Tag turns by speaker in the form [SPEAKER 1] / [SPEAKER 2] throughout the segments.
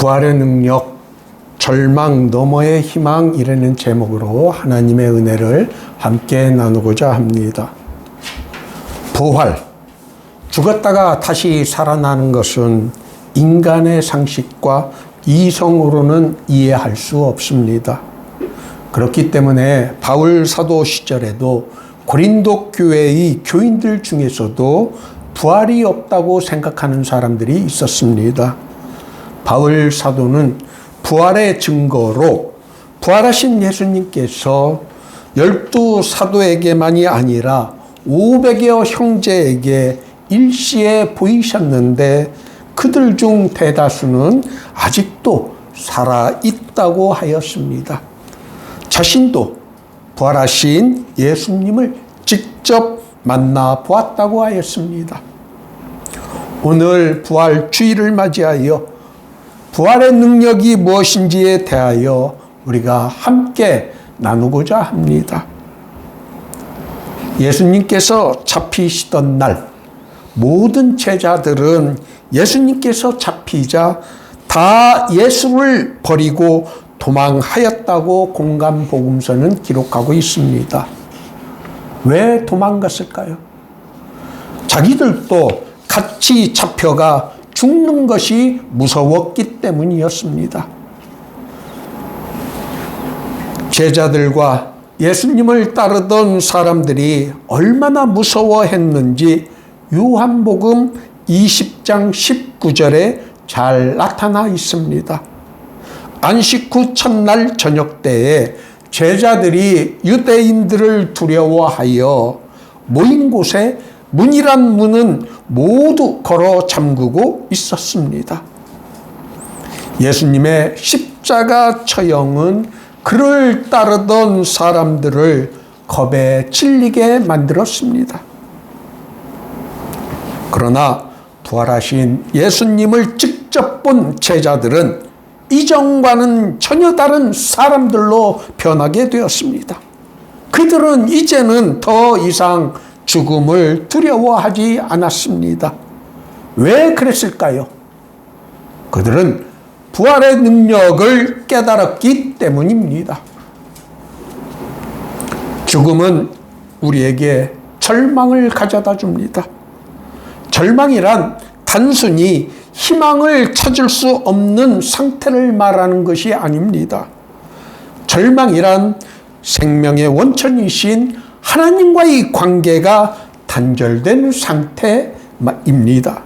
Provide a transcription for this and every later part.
[SPEAKER 1] 부활의 능력, 절망 너머의 희망이라는 제목으로 하나님의 은혜를 함께 나누고자 합니다. 부활, 죽었다가 다시 살아나는 것은 인간의 상식과 이성으로는 이해할 수 없습니다. 그렇기 때문에 바울 사도 시절에도 고린도 교회의 교인들 중에서도 부활이 없다고 생각하는 사람들이 있었습니다. 바울 사도는 부활의 증거로 부활하신 예수님께서 12사도에게만이 아니라 500여 형제에게 일시에 보이셨는데 그들 중 대다수는 아직도 살아있다고 하였습니다. 자신도 부활하신 예수님을 직접 만나 보았다고 하였습니다. 오늘 부활 주일을 맞이하여 부활의 능력이 무엇인지에 대하여 우리가 함께 나누고자 합니다. 예수님께서 잡히시던 날 모든 제자들은 예수님께서 잡히자 다 예수를 버리고 도망하였다고 공간복음서는 기록하고 있습니다. 왜 도망갔을까요? 자기들도 같이 잡혀가 죽는 것이 무서웠기 때문이었습니다. 제자들과 예수님을 따르던 사람들이 얼마나 무서워했는지 요한복음 20장 19절에 잘 나타나 있습니다. 안식 후 첫날 저녁 때에 제자들이 유대인들을 두려워하여 모인 곳에 문이란 문은 모두 걸어 잠그고 있었습니다. 예수님의 십자가 처형은 그를 따르던 사람들을 겁에 질리게 만들었습니다. 그러나 부활하신 예수님을 직접 본 제자들은 이전과는 전혀 다른 사람들로 변하게 되었습니다. 그들은 이제는 더 이상 죽음을 두려워하지 않았습니다. 왜 그랬을까요? 그들은 부활의 능력을 깨달았기 때문입니다. 죽음은 우리에게 절망을 가져다 줍니다. 절망이란 단순히 희망을 찾을 수 없는 상태를 말하는 것이 아닙니다. 절망이란 생명의 원천이신 하나님과의 관계가 단절된 상태입니다.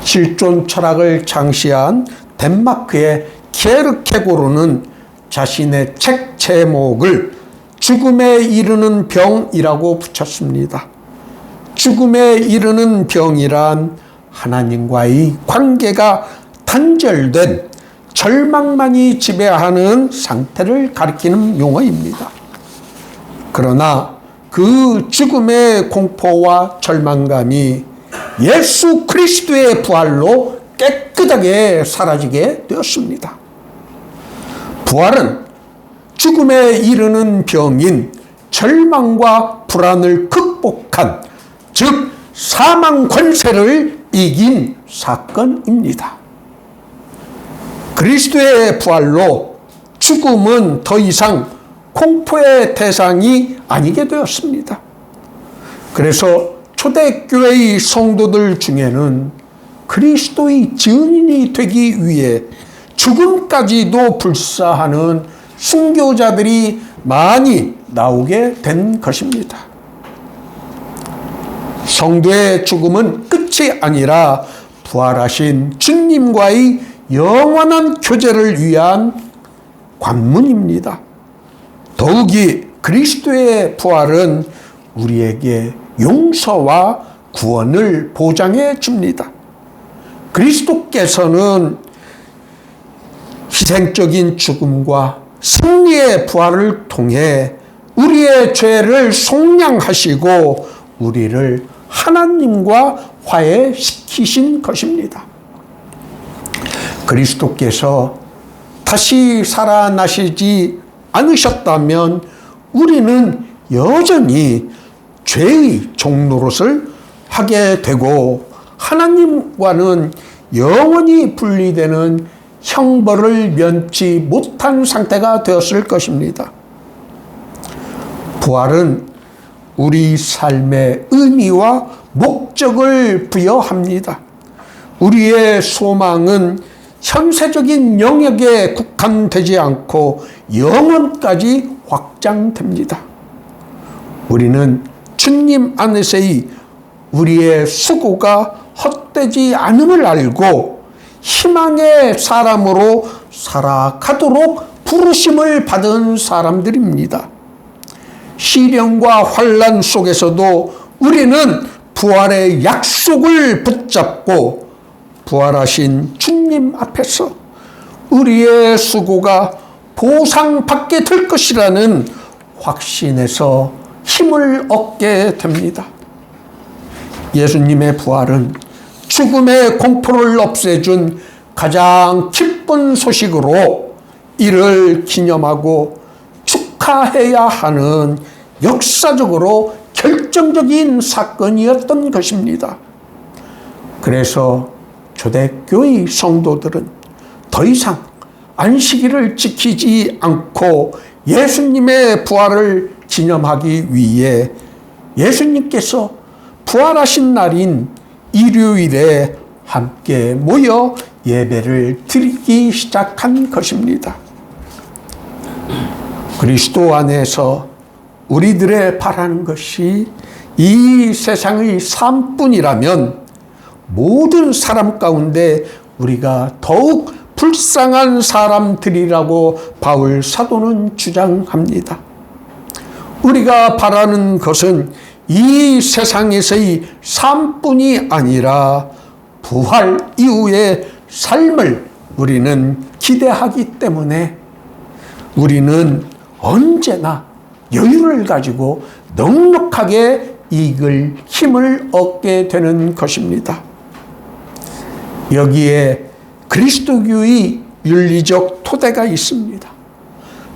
[SPEAKER 1] 실존 철학을 창시한 덴마크의 키에르케고르는 자신의 책 제목을 죽음에 이르는 병이라고 붙였습니다. 죽음에 이르는 병이란 하나님과의 관계가 단절된 절망만이 지배하는 상태를 가리키는 용어입니다. 그러나 그 죽음의 공포와 절망감이 예수 그리스도의 부활로 깨끗하게 사라지게 되었습니다. 부활은 죽음에 이르는 병인 절망과 불안을 극복한, 즉 사망 권세를 이긴 사건입니다. 그리스도의 부활로 죽음은 더 이상 공포의 대상이 아니게 되었습니다. 그래서 초대교회의 성도들 중에는 그리스도의 증인이 되기 위해 죽음까지도 불사하는 순교자들이 많이 나오게 된 것입니다. 성도의 죽음은 끝이 아니라 부활하신 주님과의 영원한 교제를 위한 관문입니다. 더욱이 그리스도의 부활은 우리에게 용서와 구원을 보장해 줍니다. 그리스도께서는 희생적인 죽음과 승리의 부활을 통해 우리의 죄를 속량하시고 우리를 하나님과 화해시키신 것입니다. 그리스도께서 다시 살아나시지 않으셨다면 우리는 여전히 죄의 종노릇을 하게 되고 하나님과는 영원히 분리되는 형벌을 면치 못한 상태가 되었을 것입니다. 부활은 우리 삶의 의미와 목적을 부여합니다. 우리의 소망은 현세적인 영역에 국한되지 않고 영원까지 확장됩니다. 우리는 주님 안에서의 우리의 수고가 헛되지 않음을 알고 희망의 사람으로 살아가도록 부르심을 받은 사람들입니다. 시련과 환난 속에서도 우리는 부활의 약속을 붙잡고 부활하신 주님 앞에서 우리의 수고가 보상받게 될 것이라는 확신에서 힘을 얻게 됩니다. 예수님의 부활은 죽음의 공포를 없애준 가장 기쁜 소식으로 이를 기념하고 축하해야 하는 역사적으로 결정적인 사건이었던 것입니다. 그래서 초대교회 성도들은 더 이상 안식일을 지키지 않고 예수님의 부활을 기념하기 위해 예수님께서 부활하신 날인 일요일에 함께 모여 예배를 드리기 시작한 것입니다. 그리스도 안에서 우리들의 바라는 것이 이 세상의 삶뿐이라면 모든 사람 가운데 우리가 더욱 불쌍한 사람들이라고 바울 사도는 주장합니다. 우리가 바라는 것은 이 세상에서의 삶뿐이 아니라 부활 이후의 삶을 우리는 기대하기 때문에 우리는 언제나 여유를 가지고 넉넉하게 이길 힘을 얻게 되는 것입니다. 여기에 그리스도교의 윤리적 토대가 있습니다.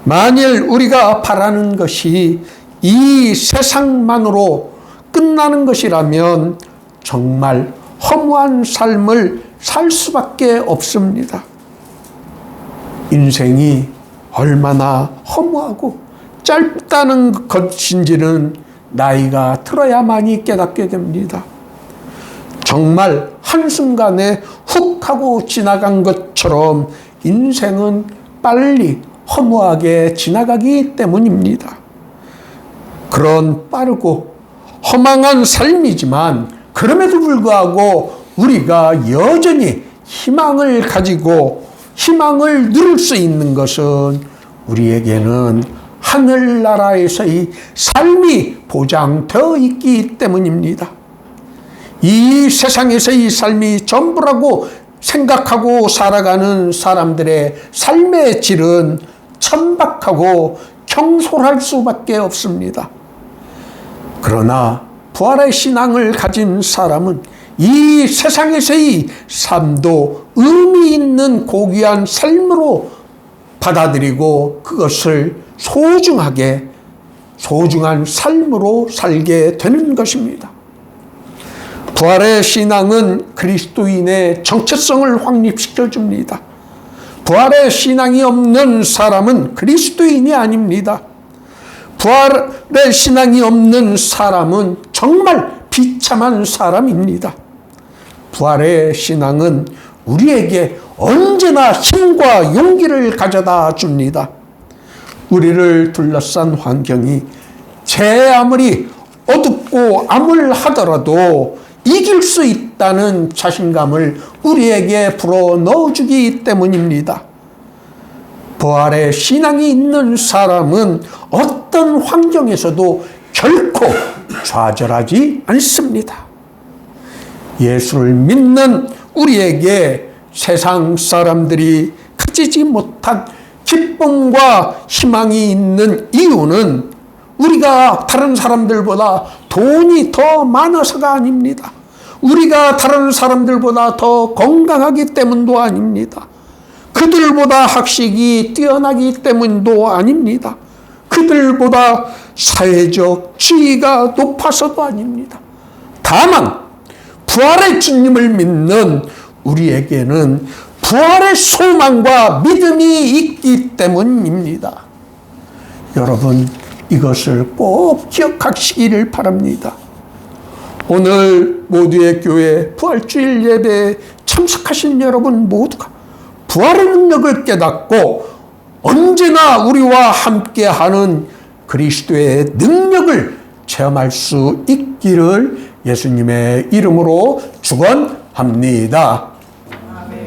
[SPEAKER 1] 만일 우리가 바라는 것이 이 세상만으로 끝나는 것이라면 정말 허무한 삶을 살 수밖에 없습니다. 인생이 얼마나 허무하고 짧다는 것인지는 나이가 들어야만이 깨닫게 됩니다. 정말 한순간에 훅 하고 지나간 것처럼 인생은 빨리 허무하게 지나가기 때문입니다. 그런 빠르고 허망한 삶이지만 그럼에도 불구하고 우리가 여전히 희망을 가지고 희망을 누릴 수 있는 것은 우리에게는 하늘나라에서의 삶이 보장되어 있기 때문입니다. 이 세상에서의 삶이 전부라고 생각하고 살아가는 사람들의 삶의 질은 천박하고 경솔할 수밖에 없습니다. 그러나 부활의 신앙을 가진 사람은 이 세상에서의 삶도 의미 있는 고귀한 삶으로 받아들이고 그것을 소중한 삶으로 살게 되는 것입니다. 부활의 신앙은 그리스도인의 정체성을 확립시켜 줍니다. 부활의 신앙이 없는 사람은 그리스도인이 아닙니다. 부활의 신앙이 없는 사람은 정말 비참한 사람입니다. 부활의 신앙은 우리에게 언제나 힘과 용기를 가져다 줍니다. 우리를 둘러싼 환경이 제 아무리 어둡고 암울하더라도 이길 수 있다는 자신감을 우리에게 불어넣어주기 때문입니다. 부활의 신앙이 있는 사람은 어떤 환경에서도 결코 좌절하지 않습니다. 예수를 믿는 우리에게 세상 사람들이 가지지 못한 기쁨과 희망이 있는 이유는 우리가 다른 사람들보다 돈이 더 많아서가 아닙니다. 우리가 다른 사람들보다 더 건강하기 때문도 아닙니다. 그들보다 학식이 뛰어나기 때문도 아닙니다. 그들보다 사회적 지위가 높아서도 아닙니다. 다만 부활의 주님을 믿는 우리에게는 부활의 소망과 믿음이 있기 때문입니다. 여러분, 이것을 꼭 기억하시기를 바랍니다. 오늘 모두의 교회 부활주일 예배에 참석하신 여러분 모두가 부활의 능력을 깨닫고 언제나 우리와 함께하는 그리스도의 능력을 체험할 수 있기를 예수님의 이름으로 축원합니다.